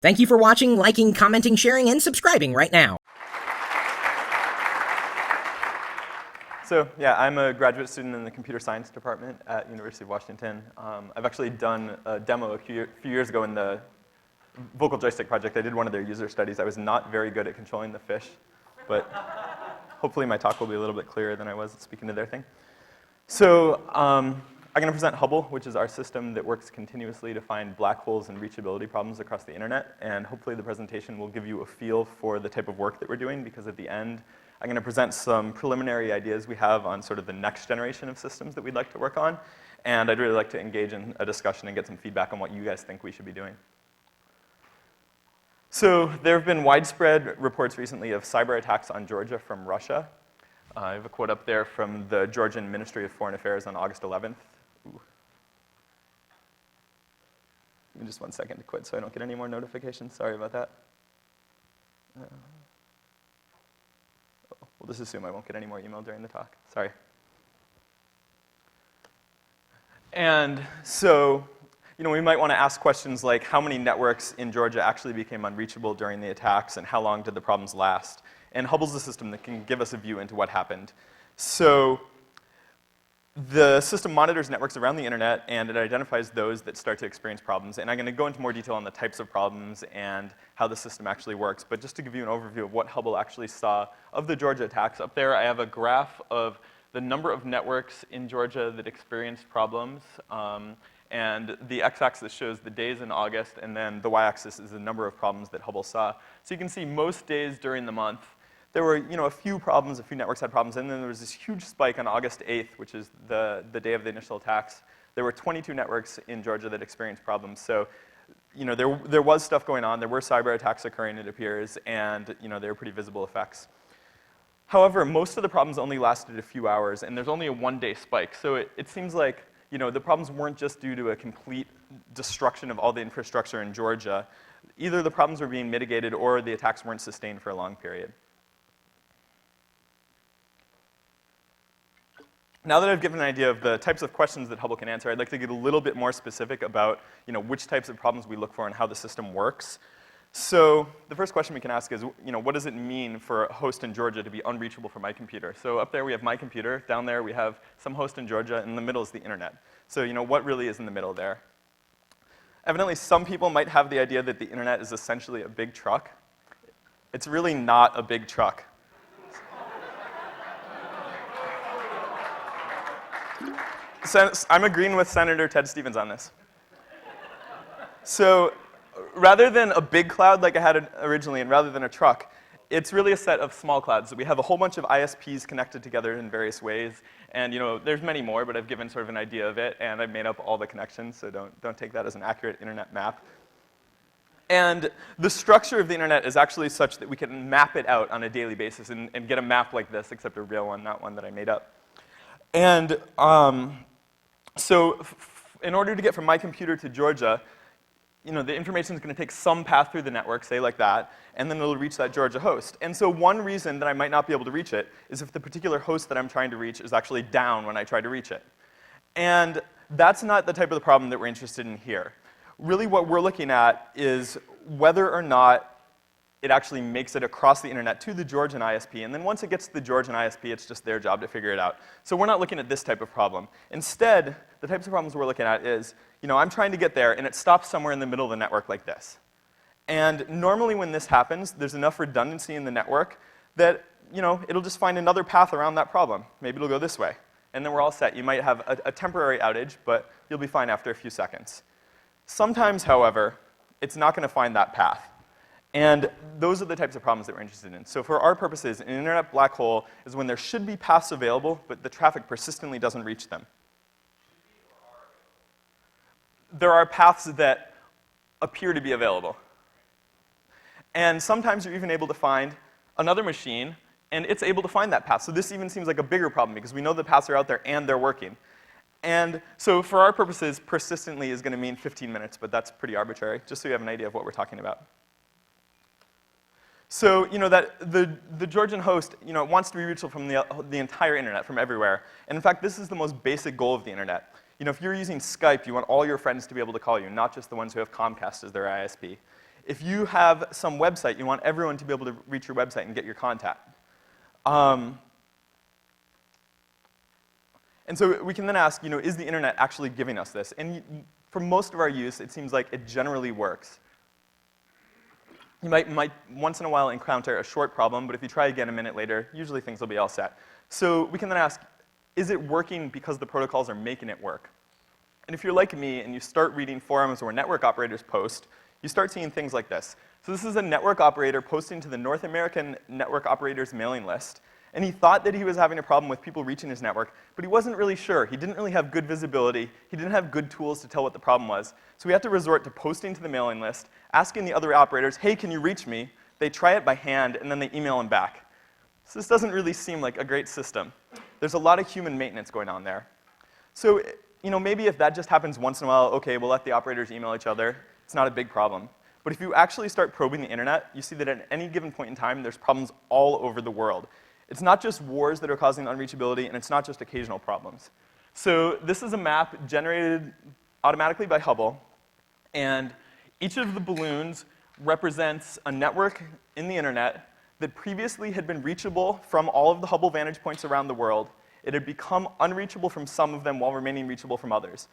Thank you for watching, liking, commenting, sharing, and subscribing right now. So yeah, I'm a graduate student in the computer science department at University of Washington. I've actually done a demo a few years ago in the vocal joystick project. I did one of their user studies. I was not very good at controlling the fish, but hopefully my talk will be a little bit clearer than I was speaking to their thing. So I'm going to present Hubble, which is our system that works continuously to find black holes and reachability problems across the internet. And hopefully the presentation will give you a feel for the type of work that we're doing, because at the end, I'm going to present some preliminary ideas we have on sort of the next generation of systems that we'd like to work on. And I'd really like to engage in a discussion and get some feedback on what you guys think we should be doing. So there have been widespread reports recently of cyber attacks on Georgia from Russia. I have a quote up there from the Georgian Ministry of Foreign Affairs on August 11th. Ooh. Give me just 1 second to quit so I don't get any more notifications. Sorry about that. We'll just assume I won't get any more email during the talk. Sorry. And so, we might want to ask questions like how many networks in Georgia actually became unreachable during the attacks, and how long did the problems last? And Hubble's a system that can give us a view into what happened. So the system monitors networks around the internet, and it identifies those that start to experience problems. And I'm going to go into more detail on the types of problems and how the system actually works. But just to give you an overview of what Hubble actually saw of the Georgia attacks, up there I have a graph of the number of networks in Georgia that experienced problems. And the x-axis shows the days in August, and then the y-axis is the number of problems that Hubble saw. So you can see most days during the month, there were a few problems, a few networks had problems, and then there was this huge spike on August 8th, which is the day of the initial attacks. There were 22 networks in Georgia that experienced problems. So there was stuff going on. There were cyber attacks occurring, it appears, and they were pretty visible effects. However, most of the problems only lasted a few hours, and there's only a one-day spike. So it seems like the problems weren't just due to a complete destruction of all the infrastructure in Georgia. Either the problems were being mitigated or the attacks weren't sustained for a long period. Now that I've given an idea of the types of questions that Hubble can answer, I'd like to get a little bit more specific about which types of problems we look for and how the system works. So the first question we can ask is, what does it mean for a host in Georgia to be unreachable for my computer? So up there we have my computer. Down there we have some host in Georgia. And in the middle is the internet. So what really is in the middle there? Evidently, some people might have the idea that the internet is essentially a big truck. It's really not a big truck. I'm agreeing with Senator Ted Stevens on this. So rather than a big cloud like I had originally, and rather than a truck, it's really a set of small clouds. So we have a whole bunch of ISPs connected together in various ways. And there's many more, but I've given sort of an idea of it, and I've made up all the connections, so don't take that as an accurate internet map. And the structure of the internet is actually such that we can map it out on a daily basis and get a map like this, except a real one, not one that I made up. And so in order to get from my computer to Georgia, the information is going to take some path through the network, say like that, and then it'll reach that Georgia host. And so one reason that I might not be able to reach it is if the particular host that I'm trying to reach is actually down when I try to reach it. And that's not the type of the problem that we're interested in here. Really what we're looking at is whether or not it actually makes it across the internet to the Georgian ISP, and then once it gets to the Georgian ISP, it's just their job to figure it out. So we're not looking at this type of problem. Instead, the types of problems we're looking at is, I'm trying to get there, and it stops somewhere in the middle of the network like this. And normally when this happens, there's enough redundancy in the network that, it'll just find another path around that problem. Maybe it'll go this way. And then we're all set. You might have a temporary outage, but you'll be fine after a few seconds. Sometimes, however, it's not going to find that path. And those are the types of problems that we're interested in. So for our purposes, an internet black hole is when there should be paths available, but the traffic persistently doesn't reach them. There are paths that appear to be available. And sometimes you're even able to find another machine, and it's able to find that path. So this even seems like a bigger problem, because we know the paths are out there and they're working. And so for our purposes, persistently is going to mean 15 minutes, but that's pretty arbitrary, just so you have an idea of what we're talking about. So, that the Georgian host, wants to be reachable from the entire internet, from everywhere. And in fact, this is the most basic goal of the internet. If you're using Skype, you want all your friends to be able to call you, not just the ones who have Comcast as their ISP. If you have some website, you want everyone to be able to reach your website and get your contact. And so we can then ask, is the internet actually giving us this? And for most of our use, it seems like it generally works. You might once in a while encounter a short problem, but if you try again a minute later, usually things will be all set. So we can then ask, is it working because the protocols are making it work? And if you're like me and you start reading forums where network operators post, you start seeing things like this. So this is a network operator posting to the North American network operators mailing list. And he thought that he was having a problem with people reaching his network, but he wasn't really sure. He didn't really have good visibility. He didn't have good tools to tell what the problem was. So we had to resort to posting to the mailing list, asking the other operators, hey, can you reach me? They try it by hand, and then they email him back. So this doesn't really seem like a great system. There's a lot of human maintenance going on there. So maybe if that just happens once in a while, okay, we'll let the operators email each other. It's not a big problem. But if you actually start probing the internet, you see that at any given point in time, there's problems all over the world. It's not just wars that are causing unreachability, and it's not just occasional problems. So this is a map generated automatically by Hubble, and each of the balloons represents a network in the internet that previously had been reachable from all of the Hubble vantage points around the world. It had become unreachable from some of them while remaining reachable from others.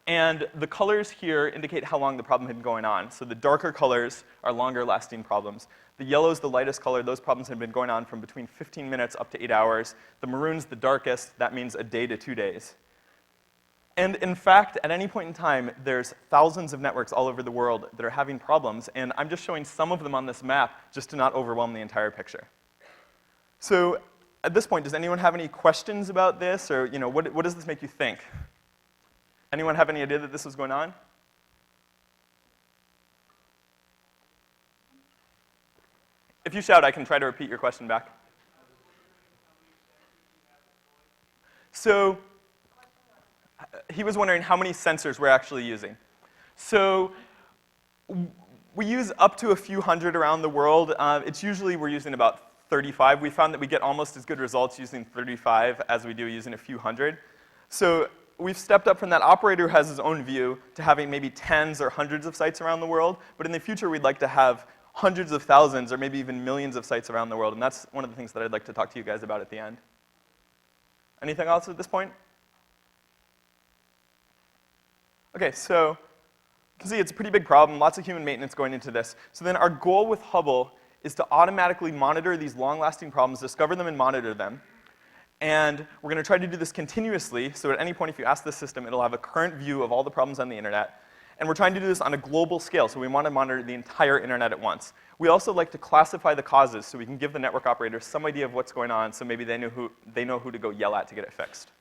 And the colors here indicate how long the problem had been going on. So the darker colors are longer lasting problems. The yellow is the lightest color. Those problems had been going on from between 15 minutes up to 8 hours. The maroon's the darkest. That means a day to 2 days. And in fact, at any point in time, there's thousands of networks all over the world that are having problems. And I'm just showing some of them on this map just to not overwhelm the entire picture. So at this point, does anyone have any questions about this? Or what does this make you think? Anyone have any idea that this was going on? If you shout, I can try to repeat your question back. So he was wondering how many sensors we're actually using. So we use up to a few hundred around the world. It's usually we're using about 35. We found that we get almost as good results using 35 as we do using a few hundred. So we've stepped up from that operator who has his own view to having maybe tens or hundreds of sites around the world. But in the future, we'd like to have hundreds of thousands or maybe even millions of sites around the world. And that's one of the things that I'd like to talk to you guys about at the end. Anything else at this point? OK, so you can see it's a pretty big problem, lots of human maintenance going into this. So then our goal with Hubble is to automatically monitor these long-lasting problems, discover them and monitor them. And we're going to try to do this continuously, so at any point if you ask the system, it'll have a current view of all the problems on the internet. And we're trying to do this on a global scale, so we want to monitor the entire internet at once. We also like to classify the causes so we can give the network operator some idea of what's going on, so maybe they know who to go yell at to get it fixed.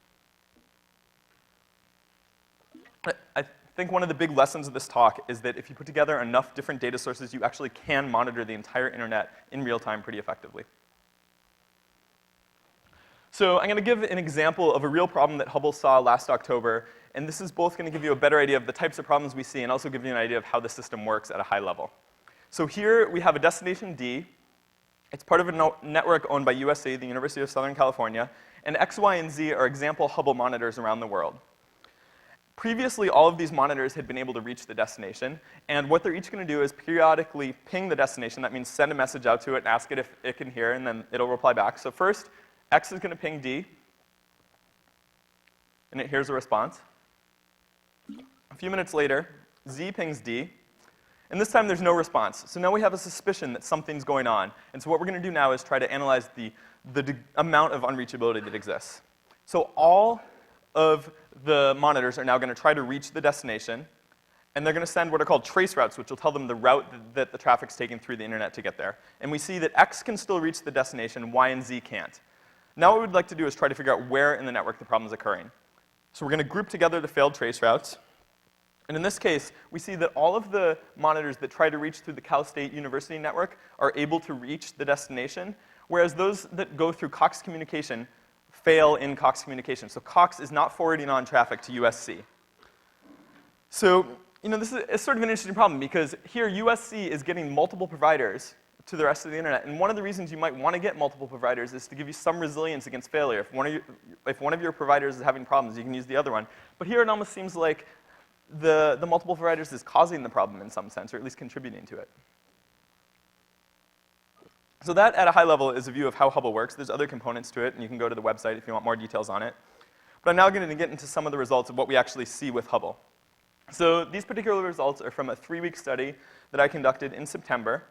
I think one of the big lessons of this talk is that if you put together enough different data sources, you actually can monitor the entire internet in real time pretty effectively. So I'm going to give an example of a real problem that Hubble saw last October. And this is both going to give you a better idea of the types of problems we see and also give you an idea of how the system works at a high level. So here we have a destination D. It's part of a network owned by USC, the University of Southern California. And X, Y, and Z are example Hubble monitors around the world. Previously, all of these monitors had been able to reach the destination. And what they're each going to do is periodically ping the destination. That means send a message out to it and ask it if it can hear, and then it'll reply back. So first, X is going to ping D. And it hears a response. A few minutes later, Z pings D. And this time, there's no response. So now we have a suspicion that something's going on. And so what we're going to do now is try to analyze the amount of unreachability that exists. So all of the monitors are now going to try to reach the destination. And they're going to send what are called trace routes, which will tell them the route that the traffic's taking through the internet to get there. And we see that X can still reach the destination, Y and Z can't. Now what we'd like to do is try to figure out where in the network the problem is occurring. So we're going to group together the failed trace routes. And in this case, we see that all of the monitors that try to reach through the Cal State University network are able to reach the destination, whereas those that go through Cox communication fail in Cox communication. So Cox is not forwarding on traffic to USC. So this is sort of an interesting problem because here USC is getting multiple providers to the rest of the internet. And one of the reasons you might want to get multiple providers is to give you some resilience against failure. If one of your providers is having problems, you can use the other one. But here it almost seems like the multiple providers is causing the problem in some sense, or at least contributing to it. So that, at a high level, is a view of how Hubble works. There's other components to it, and you can go to the website if you want more details on it. But I'm now going to get into some of the results of what we actually see with Hubble. So these particular results are from a 3-week study that I conducted in September.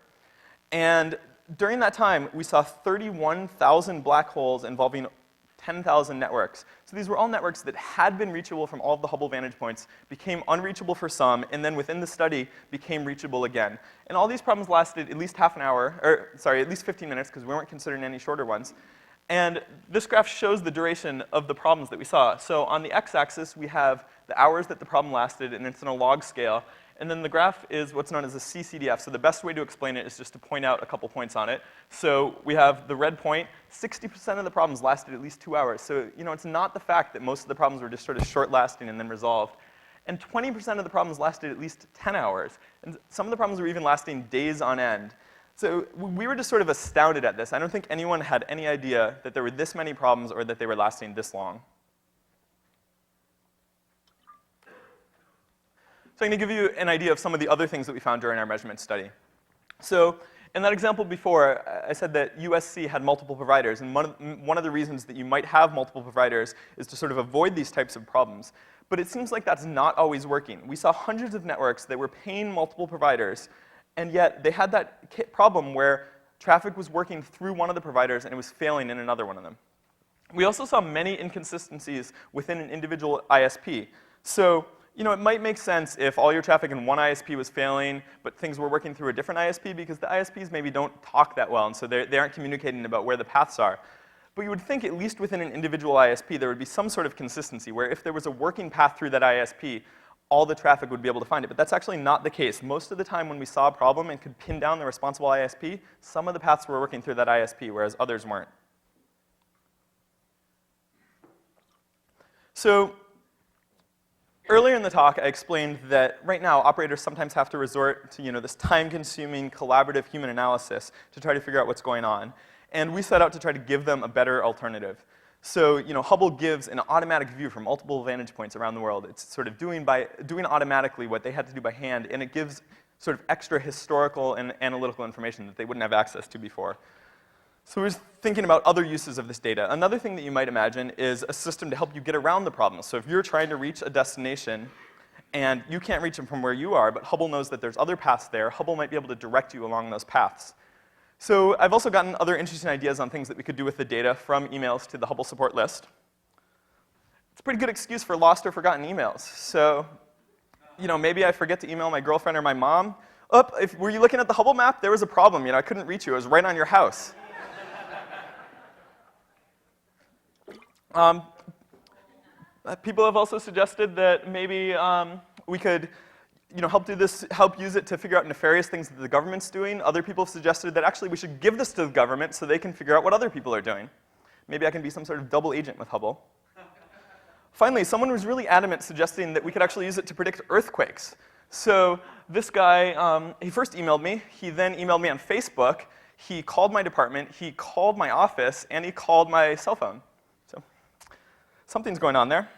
And during that time, we saw 31,000 black holes involving 10,000 networks. So these were all networks that had been reachable from all of the Hubble vantage points, became unreachable for some, and then within the study became reachable again. And all these problems lasted at least half an hour, or sorry, at least 15 minutes, because we weren't considering any shorter ones. And this graph shows the duration of the problems that we saw. So on the x-axis, we have the hours that the problem lasted, and it's in a log scale. And then the graph is what's known as a CCDF. So the best way to explain it is just to point out a couple points on it. So we have the red point. 60% of the problems lasted at least 2 hours. So it's not the fact that most of the problems were just sort of short-lasting and then resolved. And 20% of the problems lasted at least 10 hours. And some of the problems were even lasting days on end. So we were just sort of astounded at this. I don't think anyone had any idea that there were this many problems or that they were lasting this long. So I'm going to give you an idea of some of the other things that we found during our measurement study. So in that example before, I said that USC had multiple providers. And one of the reasons that you might have multiple providers is to sort of avoid these types of problems. But it seems like that's not always working. We saw hundreds of networks that were paying multiple providers, and yet they had that problem where traffic was working through one of the providers and it was failing in another one of them. We also saw many inconsistencies within an individual ISP. So it might make sense if all your traffic in one ISP was failing, but things were working through a different ISP, because the ISPs maybe don't talk that well, and so they aren't communicating about where the paths are. But you would think, at least within an individual ISP, there would be some sort of consistency, where if there was a working path through that ISP, all the traffic would be able to find it. But that's actually not the case. Most of the time when we saw a problem and could pin down the responsible ISP, some of the paths were working through that ISP, whereas others weren't. So earlier in the talk, I explained that right now, operators sometimes have to resort to this time-consuming, collaborative human analysis to try to figure out what's going on. And we set out to try to give them a better alternative. So Hubble gives an automatic view from multiple vantage points around the world. It's sort of doing automatically what they had to do by hand, and it gives sort of extra historical and analytical information that they wouldn't have access to before. So we're thinking about other uses of this data. Another thing that you might imagine is a system to help you get around the problem. So if you're trying to reach a destination and you can't reach them from where you are, but Hubble knows that there's other paths there, Hubble might be able to direct you along those paths. So I've also gotten other interesting ideas on things that we could do with the data from emails to the Hubble support list. It's a pretty good excuse for lost or forgotten emails. So maybe I forget to email my girlfriend or my mom. Were you looking at the Hubble map? There was a problem. I couldn't reach you. It was right on your house. People have also suggested that maybe we could help use it to figure out nefarious things that the government's doing. Other people have suggested that actually we should give this to the government so they can figure out what other people are doing. Maybe I can be some sort of double agent with Hubble. Finally, someone was really adamant suggesting that we could actually use it to predict earthquakes. So this guy, he first emailed me. He then emailed me on Facebook. He called my department. He called my office. And he called my cell phone. So something's going on there.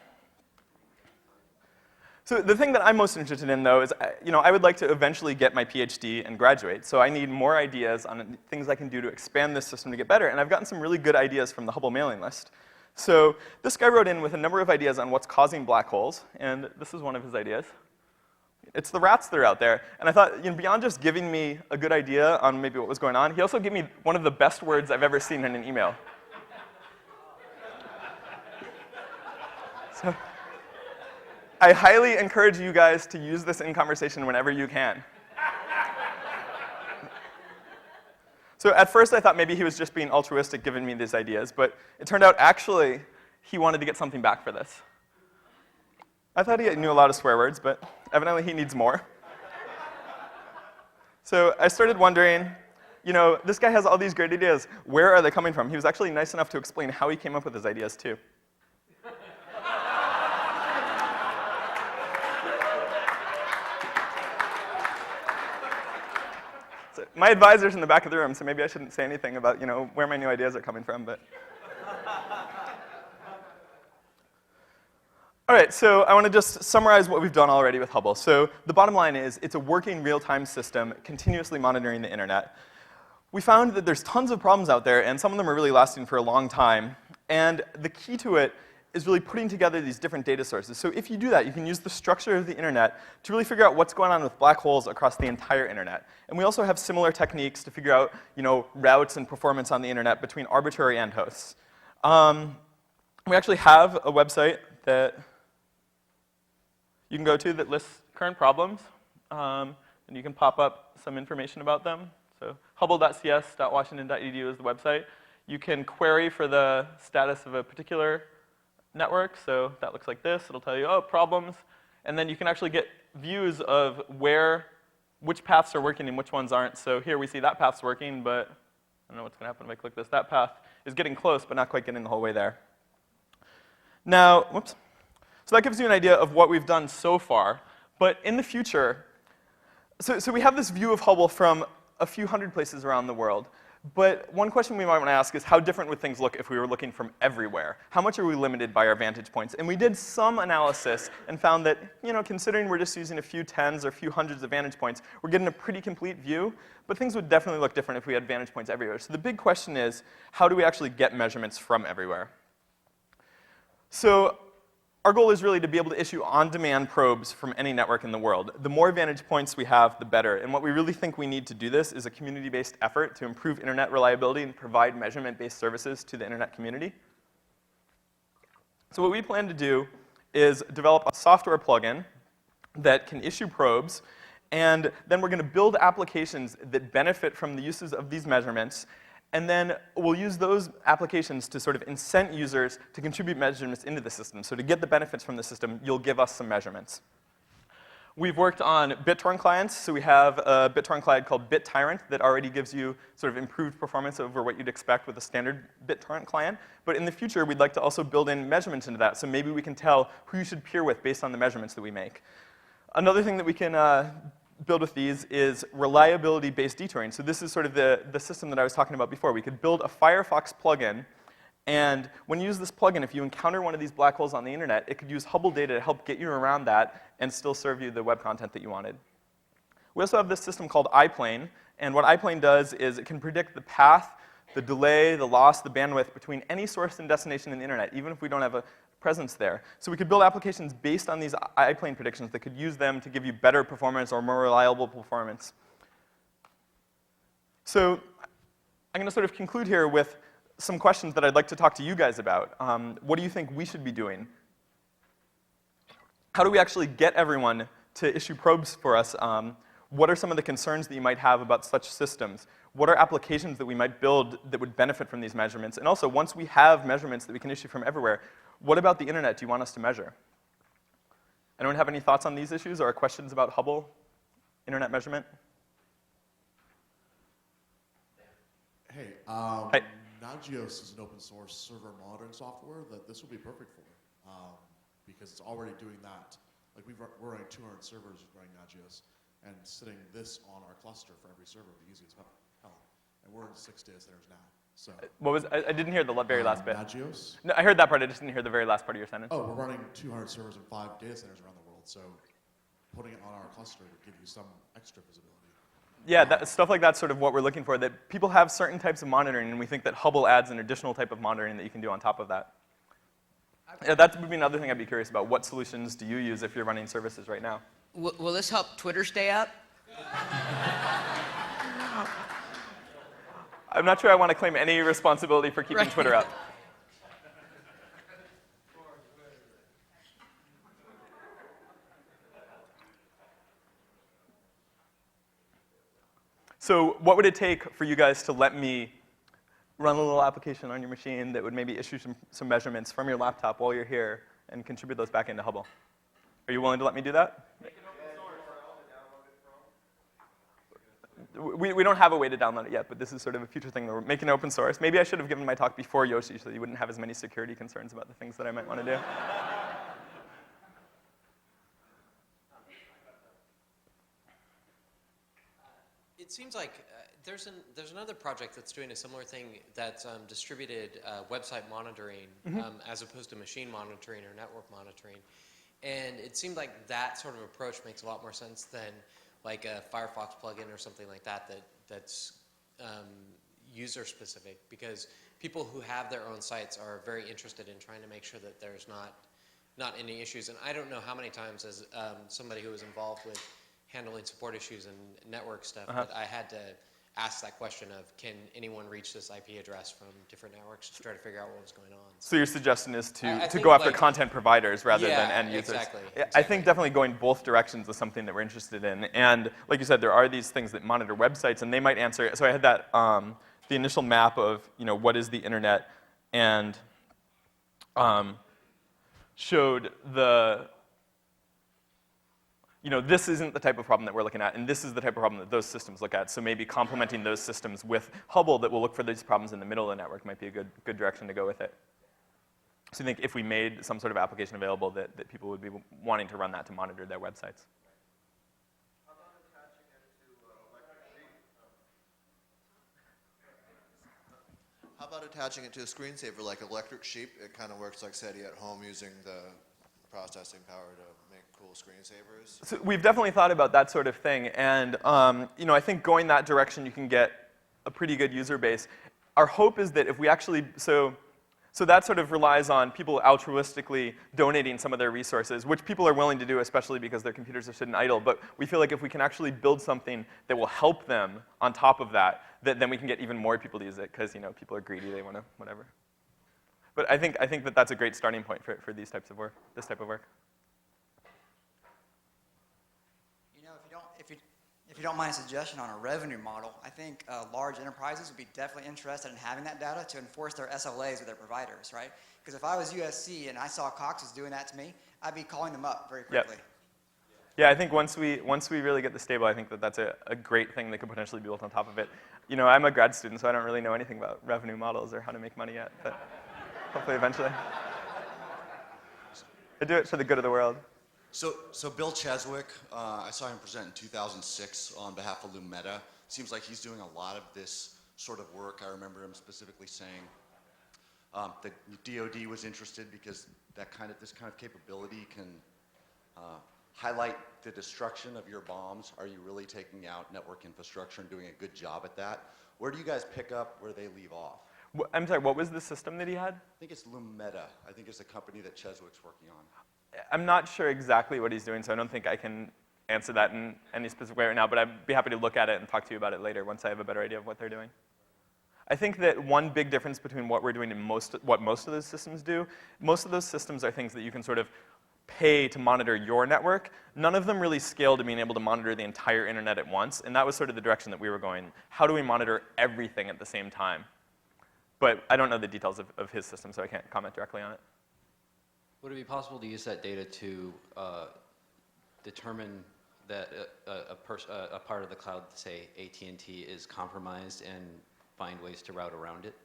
So the thing that I'm most interested in, though, is I would like to eventually get my PhD and graduate. So I need more ideas on things I can do to expand this system to get better. And I've gotten some really good ideas from the Hubble mailing list. So this guy wrote in with a number of ideas on what's causing black holes. And this is one of his ideas. It's the rats that are out there. And I thought, beyond just giving me a good idea on maybe what was going on, he also gave me one of the best words I've ever seen in an email. So I highly encourage you guys to use this in conversation whenever you can. So at first I thought maybe he was just being altruistic giving me these ideas, but it turned out actually he wanted to get something back for this. I thought he knew a lot of swear words, but evidently he needs more. So I started wondering, this guy has all these great ideas. Where are they coming from? He was actually nice enough to explain how he came up with his ideas, too. So my advisor's in the back of the room, so maybe I shouldn't say anything about, where my new ideas are coming from, but. All right, so I want to just summarize what we've done already with Hubble. So the bottom line is it's a working real-time system continuously monitoring the internet. we found that there's tons of problems out there, and some of them are really lasting for a long time. And the key to it is really putting together these different data sources. So if you do that, you can use the structure of the internet to really figure out what's going on with black holes across the entire internet. And we also have similar techniques to figure out, routes and performance on the internet between arbitrary end hosts. We actually have a website that you can go to that lists current problems, and you can pop up some information about them. So hubble.cs.washington.edu is the website. You can query for the status of a particular network. So that looks like this. It'll tell you, oh, problems. And then you can actually get views of which paths are working and which ones aren't. So here we see that path's working, but I don't know what's going to happen if I click this. That path is getting close, but not quite getting the whole way there. Now, whoops. So that gives you an idea of what we've done so far. But in the future, so we have this view of Hubble from a few hundred places around the world. But one question we might want to ask is, how different would things look if we were looking from everywhere? How much are we limited by our vantage points? And we did some analysis and found that, considering we're just using a few tens or a few hundreds of vantage points, we're getting a pretty complete view. But things would definitely look different if we had vantage points everywhere. So the big question is, how do we actually get measurements from everywhere? So our goal is really to be able to issue on-demand probes from any network in the world. The more vantage points we have, the better. And what we really think we need to do this is a community-based effort to improve internet reliability and provide measurement-based services to the internet community. So what we plan to do is develop a software plugin that can issue probes, and then we're going to build applications that benefit from the uses of these measurements. And then we'll use those applications to sort of incent users to contribute measurements into the system. So to get the benefits from the system, you'll give us some measurements. We've worked on BitTorrent clients. So we have a BitTorrent client called BitTyrant that already gives you sort of improved performance over what you'd expect with a standard BitTorrent client. But in the future, we'd like to also build in measurements into that. So maybe we can tell who you should peer with based on the measurements that we make. Another thing that we can build with these is reliability-based detouring. So this is sort of the system that I was talking about before. We could build a Firefox plugin, and when you use this plugin, if you encounter one of these black holes on the internet, it could use Hubble data to help get you around that and still serve you the web content that you wanted. We also have this system called iPlane, and what iPlane does is it can predict the path, the delay, the loss, the bandwidth between any source and destination in the internet, even if we don't have a presence there. So we could build applications based on these iPlane predictions that could use them to give you better performance or more reliable performance. So I'm going to sort of conclude here with some questions that I'd like to talk to you guys about. What do you think we should be doing? How do we actually get everyone to issue probes for us? What are some of the concerns that you might have about such systems? What are applications that we might build that would benefit from these measurements? And also, once we have measurements that we can issue from everywhere, what about the internet do you want us to measure? Anyone have any thoughts on these issues or questions about Hubble, internet measurement? Hey, Nagios is an open source server monitoring software that this will be perfect for because it's already doing that. Like we're running 200 servers running Nagios and sitting this on our cluster for every server. We're using as hell. And we're in 6 data centers now. So what was, I didn't hear the very last bit. Nagios? No, I heard that part. I just didn't hear the very last part of your sentence. Oh, we're running 200 servers in 5 data centers around the world. So putting it on our cluster would give you some extra visibility. Yeah, stuff like that's sort of what we're looking for, that people have certain types of monitoring, and we think that Hubble adds an additional type of monitoring that you can do on top of that. Yeah, that would be another thing I'd be curious about. What solutions do you use if you're running services right now? Will this help Twitter stay up? I'm not sure I want to claim any responsibility for keeping Twitter up. So what would it take for you guys to let me run a little application on your machine that would maybe issue some measurements from your laptop while you're here and contribute those back into Hubble? Are you willing to let me do that? We don't have a way to download it yet, but this is sort of a future thing that we're making open source. Maybe I should have given my talk before Yoshi so you wouldn't have as many security concerns about the things that I might want to do. It seems like there's another project that's doing a similar thing that's distributed website monitoring as opposed to machine monitoring or network monitoring. And it seemed like that sort of approach makes a lot more sense than like a Firefox plugin or something like that that's user-specific, because people who have their own sites are very interested in trying to make sure that there's not any issues. And I don't know how many times, as somebody who was involved with handling support issues and network stuff, that I had to ask that question of, can anyone reach this IP address from different networks to try to figure out what was going on. So your suggestion is to think go after like, content providers rather than end users. Exactly. I think definitely going both directions is something that we're interested in. And like you said, there are these things that monitor websites, and they might answer. So I had that the initial map of what is the internet, and showed the this isn't the type of problem that we're looking at, and this is the type of problem that those systems look at. So maybe complementing those systems with Hubble that will look for these problems in the middle of the network might be a good direction to go with it. So I think if we made some sort of application available that people would be wanting to run that to monitor their websites. How about attaching it to a screensaver like Electric Sheep? It kind of works like SETI at home using the processing power to make cool screensavers. So we've definitely thought about that sort of thing, and I think going that direction you can get a pretty good user base. Our hope is that if we actually, so that sort of relies on people altruistically donating some of their resources, which people are willing to do, especially because their computers are sitting idle. But we feel like if we can actually build something that will help them on top of that, then we can get even more people to use it, because people are greedy, they want to whatever. But I think that that's a great starting point for these types of work, this type of work. If you don't mind a suggestion on a revenue model, I think large enterprises would be definitely interested in having that data to enforce their SLAs with their providers, right? Because if I was USC and I saw Cox was doing that to me, I'd be calling them up very quickly. Yep. Yeah, I think once we really get this stable, I think that's a great thing that could potentially be built on top of it. I'm a grad student, so I don't really know anything about revenue models or how to make money yet, but hopefully eventually. I do it for the good of the world. So Bill Cheswick, I saw him present in 2006 on behalf of Lumeta. Seems like he's doing a lot of this sort of work. I remember him specifically saying the DoD was interested because this kind of capability can highlight the destruction of your bombs. Are you really taking out network infrastructure and doing a good job at that? Where do you guys pick up where they leave off? I'm sorry, what was the system that he had? I think it's Lumeta. I think it's a company that Cheswick's working on. I'm not sure exactly what he's doing, so I don't think I can answer that in any specific way right now, but I'd be happy to look at it and talk to you about it later once I have a better idea of what they're doing. I think that one big difference between what we're doing and what most of those systems do, most of those systems are things that you can sort of pay to monitor your network. None of them really scale to being able to monitor the entire internet at once, and that was sort of the direction that we were going. How do we monitor everything at the same time? But I don't know the details of his system, so I can't comment directly on it. Would it be possible to use that data to determine that a part of the cloud, say AT&T, is compromised and find ways to route around it?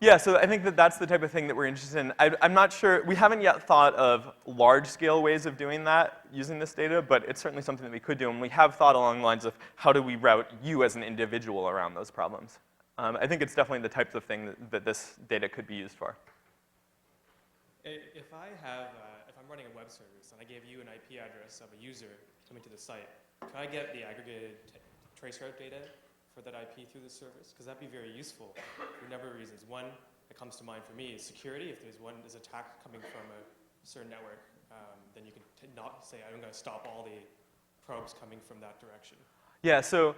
Yeah, so I think that's the type of thing that we're interested in. I'm not sure, we haven't yet thought of large-scale ways of doing that using this data, but it's certainly something that we could do, and we have thought along the lines of how do we route you as an individual around those problems. I think it's definitely the types of thing that this data could be used for. If I'm running a web service and I gave you an IP address of a user coming to the site, could I get the aggregated traceroute data for that IP through the service? Because that'd be very useful for a number of reasons. One that comes to mind for me is security. If there's attack coming from a certain network, then you can not say, I'm going to stop all the probes coming from that direction. Yeah, so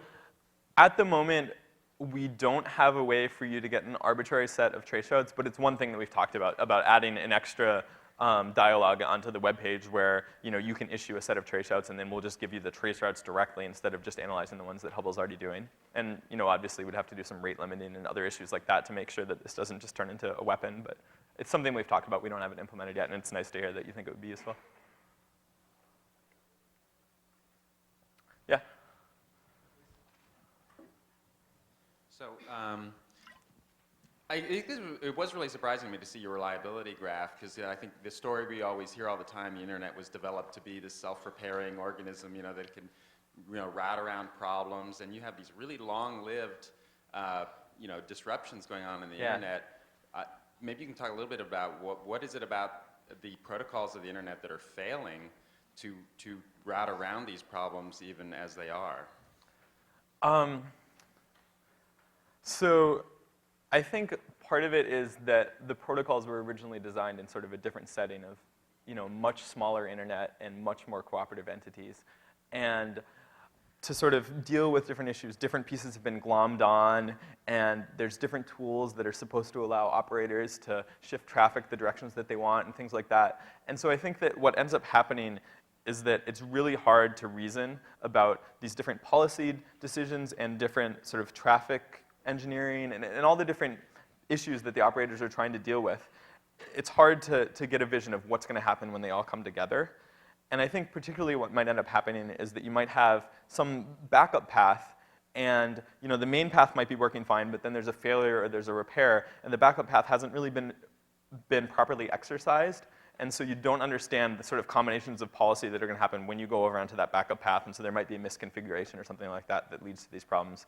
at the moment, we don't have a way for you to get an arbitrary set of traceroutes, but it's one thing that we've talked about adding an extra dialogue onto the web page where you can issue a set of traceroutes, and then we'll just give you the traceroutes directly instead of just analyzing the ones that Hubble's already doing. And obviously we'd have to do some rate limiting and other issues like that to make sure that this doesn't just turn into a weapon, but it's something we've talked about. We don't have it implemented yet, and it's nice to hear that you think it would be useful. Yeah. So I think it was really surprising to me to see your reliability graph, because I think the story we always hear all the time, the internet was developed to be this self-repairing organism, that can, route around problems, and you have these really long-lived, disruptions going on in the internet. Maybe you can talk a little bit about what is it about the protocols of the internet that are failing to route around these problems even as they are? So I think part of it is that the protocols were originally designed in sort of a different setting of, much smaller internet and much more cooperative entities. And to sort of deal with different issues, different pieces have been glommed on, and there's different tools that are supposed to allow operators to shift traffic the directions that they want and things like that. And so I think that what ends up happening is that it's really hard to reason about these different policy decisions and different sort of traffic engineering and all the different issues that the operators are trying to deal with. It's hard to get a vision of what's going to happen when they all come together. And I think particularly what might end up happening is that you might have some backup path, and the main path might be working fine, but then there's a failure or there's a repair, and the backup path hasn't really been properly exercised. And so you don't understand the sort of combinations of policy that are going to happen when you go over onto that backup path, and so there might be a misconfiguration or something like that that leads to these problems.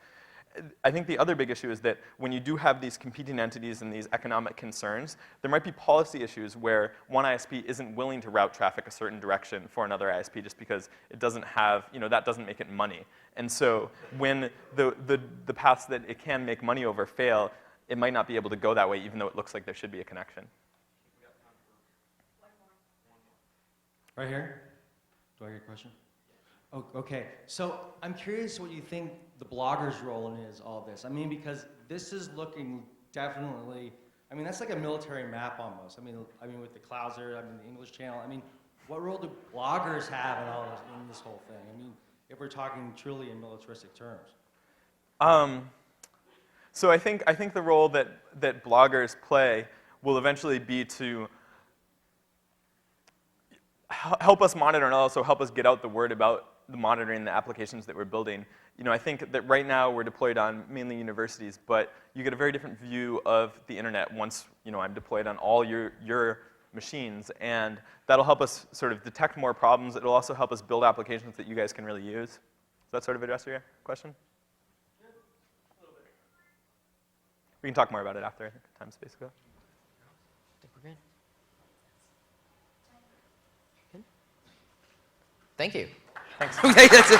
I think the other big issue is that when you do have these competing entities and these economic concerns, there might be policy issues where one ISP isn't willing to route traffic a certain direction for another ISP just because it doesn't have, that doesn't make it money. And so when the paths that it can make money over fail, it might not be able to go that way even though it looks like there should be a connection. Right here? Do I hear a question? Oh, okay, so I'm curious what you think the blogger's role in all of this. I mean, because this is looking definitely, that's like a military map almost. I mean, with the Clouser, the English channel. What role do bloggers have in this whole thing? If we're talking truly in militaristic terms. So I think the role that bloggers play will eventually be to help us monitor and also help us get out the word about the monitoring the applications that we're building. I think that right now we're deployed on mainly universities, but you get a very different view of the internet once I'm deployed on all your machines, and that'll help us sort of detect more problems. It'll also help us build applications that you guys can really use. Does that sort of address your question? Yeah, a little bit. We can talk more about it after. I think time space ago. I think we're good. Good. Thank you. Thanks. Okay, that's it.